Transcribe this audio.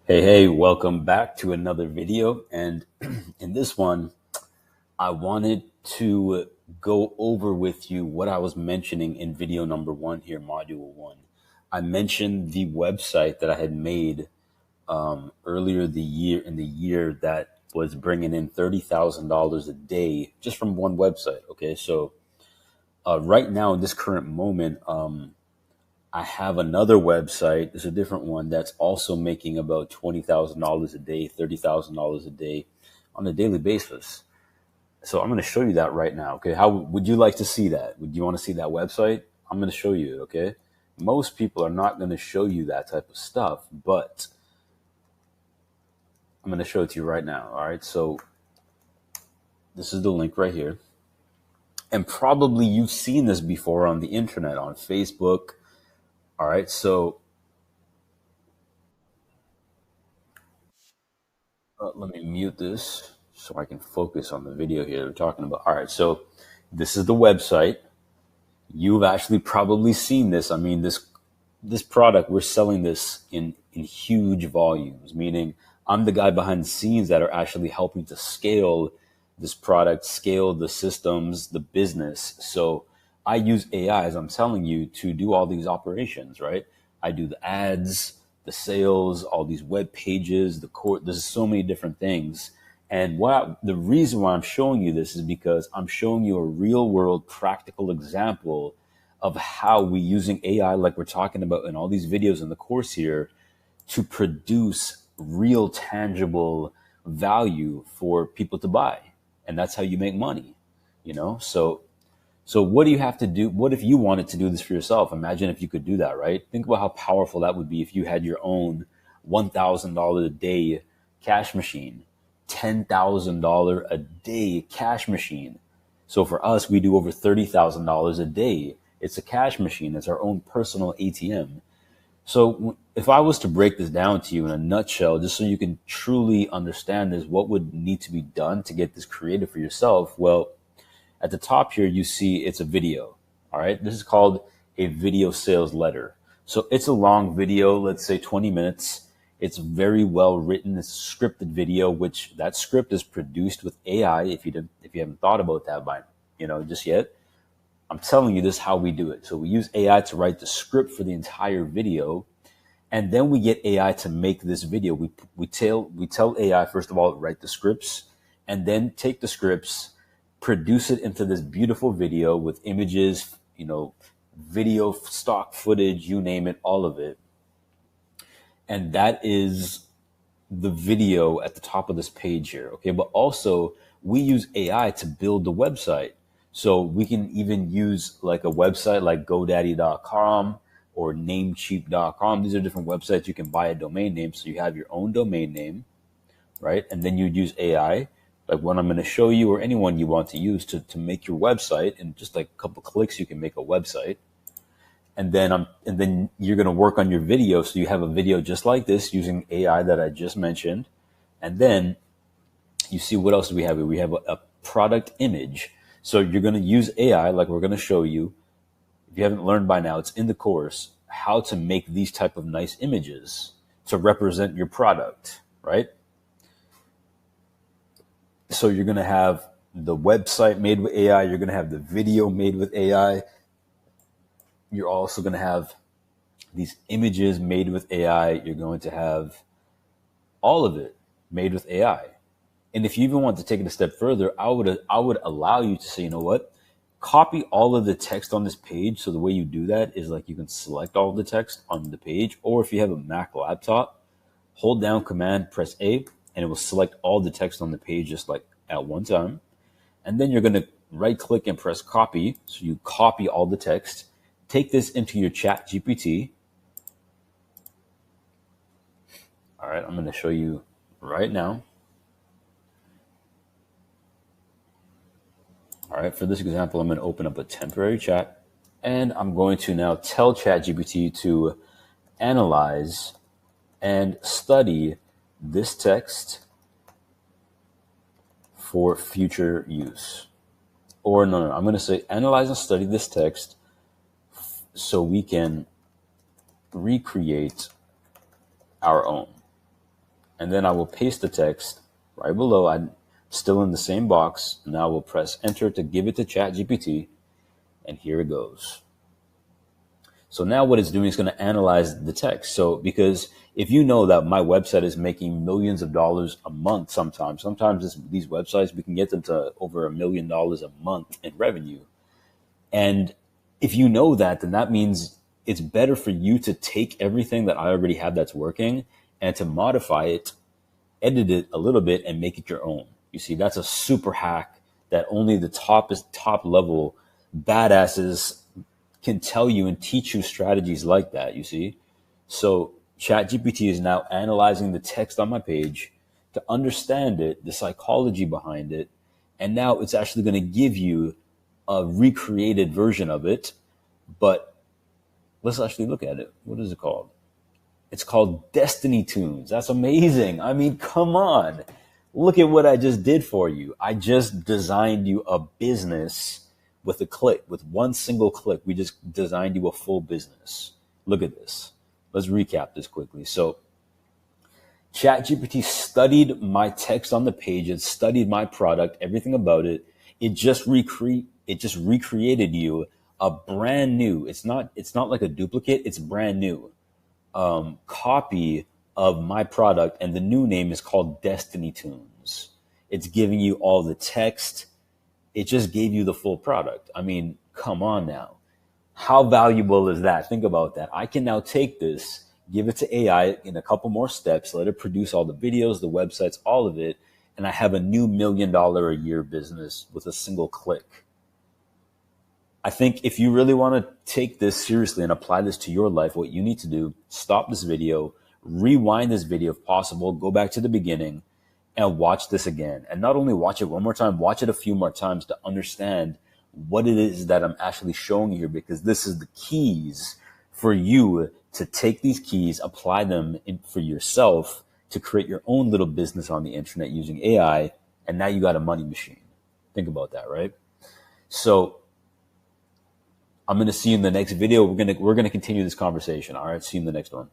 Hey, welcome back to another video. And in this one, I wanted to go over with you what I was mentioning in video number one here, module one. I mentioned the website that I had made earlier in the year that was bringing in $30,000 a day just from one website. Okay, so right now in this current moment, I have another website. It's a different one that's also making about $20,000 a day, $30,000 a day on a daily basis. So I'm going to show you that right now. Okay. How would you like to see that? Would you want to see that website? I'm going to show you it. Okay. Most people are not going to show you that type of stuff, but I'm going to show it to you right now. All right. So this is the link right here. And probably you've seen this before on the internet, on Facebook. All right. So let me mute this so I can focus on the video here we're talking about. All right, so this is the website. You've actually probably seen this. I mean, this product, we're selling this in huge volumes, meaning I'm the guy behind the scenes that are actually helping to scale this product, scale the systems, the business. So I use AI, as I'm telling you, to do all these operations, right? I do the ads, the sales, all these web pages, the core. There's so many different things. And the reason why I'm showing you this is because I'm showing you a real world practical example of how we using AI, like we're talking about in all these videos in the course here, to produce real tangible value for people to buy. And that's how you make money, you know? So what do you have to do? What if you wanted to do this for yourself? Imagine if you could do that, right? Think about how powerful that would be if you had your own $1,000 a day cash machine, $10,000 a day cash machine. So for us, we do over $30,000 a day. It's a cash machine. It's our own personal ATM. So if I was to break this down to you in a nutshell, just so you can truly understand this, what would need to be done to get this created for yourself? Well, at the top here, you see it's a video. All right. This is called a video sales letter. So it's a long video, let's say 20 minutes. It's very well written. It's a scripted video, which that script is produced with AI. If you haven't thought about that by, just yet, I'm telling you this is how we do it. So we use AI to write the script for the entire video. And then we get AI to make this video. We tell AI, first of all, write the scripts and then take the scripts, produce it into this beautiful video with images, video, stock footage, you name it, all of it. And that is the video at the top of this page here. Okay. But also we use AI to build the website. So we can even use like a website like GoDaddy.com or Namecheap.com. These are different websites. You can buy a domain name. So you have your own domain name, right? And then you'd use AI, like what I'm going to show you or anyone you want to use to make your website. In just like a couple clicks, you can make a website. And then you're going to work on your video. So you have a video just like this using AI that I just mentioned. And then you see what else do we have here? We have a product image. So you're going to use AI like we're going to show you. If you haven't learned by now, it's in the course how to make these type of nice images to represent your product, right? So you're going to have the website made with AI. You're going to have the video made with AI. You're also going to have these images made with AI. You're going to have all of it made with AI. And if you even want to take it a step further, I would allow you to say, you know what? Copy all of the text on this page. So the way you do that is like you can select all the text on the page, or if you have a Mac laptop, hold down Command, press A, and it will select all the text on the page just like at one time. And then you're going to right click and press copy. So you copy all the text, take this into your ChatGPT. All right, I'm going to show you right now. All right, for this example, I'm going to open up a temporary chat and I'm going to now tell ChatGPT to analyze and study this text for future use. Or no, I'm going to say analyze and study this text so we can recreate our own. and then I will paste the text right below. I'm still in the same box. Now we'll press enter to give it to ChatGPT, and here it goes. So now what it's doing is going to analyze the text. So because if you know that my website is making millions of dollars a month, sometimes these websites, we can get them to over $1 million a month in revenue. And if you know that, then that means it's better for you to take everything that I already have that's working and to modify it, edit it a little bit, and make it your own. You see, that's a super hack that only the top level badasses can tell you and teach you strategies like that, you see? So ChatGPT is now analyzing the text on my page to understand it, the psychology behind it, and now it's actually going to give you a recreated version of it. But let's actually look at it. What is it called? It's called Destiny Tunes. That's amazing. I mean, come on. Look at what I just did for you. I just designed you a business with a click, with one single click. We just designed you a full business. Look at this. Let's recap this quickly. So ChatGPT studied my text on the page. It studied my product, everything about it. It just recreated you a brand new. It's not like a duplicate. It's brand new copy of my product, and the new name is called Destiny Tunes. It's giving you all the text. It just gave you the full product. I mean, come on now. How valuable is that? Think about that. I can now take this, give it to AI in a couple more steps, let it produce all the videos, the websites, all of it, and I have a new $1 million a year business with a single click. I think if you really want to take this seriously and apply this to your life, what you need to do, stop this video, rewind this video if possible, go back to the beginning and watch this again. And not only watch it one more time, watch it a few more times to understand what it is that I'm actually showing you here, because this is the keys for you to take these keys, apply them for yourself to create your own little business on the internet using AI. And now you got a money machine. Think about that, right? So I'm going to see you in the next video. We're going to continue this conversation. All right. See you in the next one.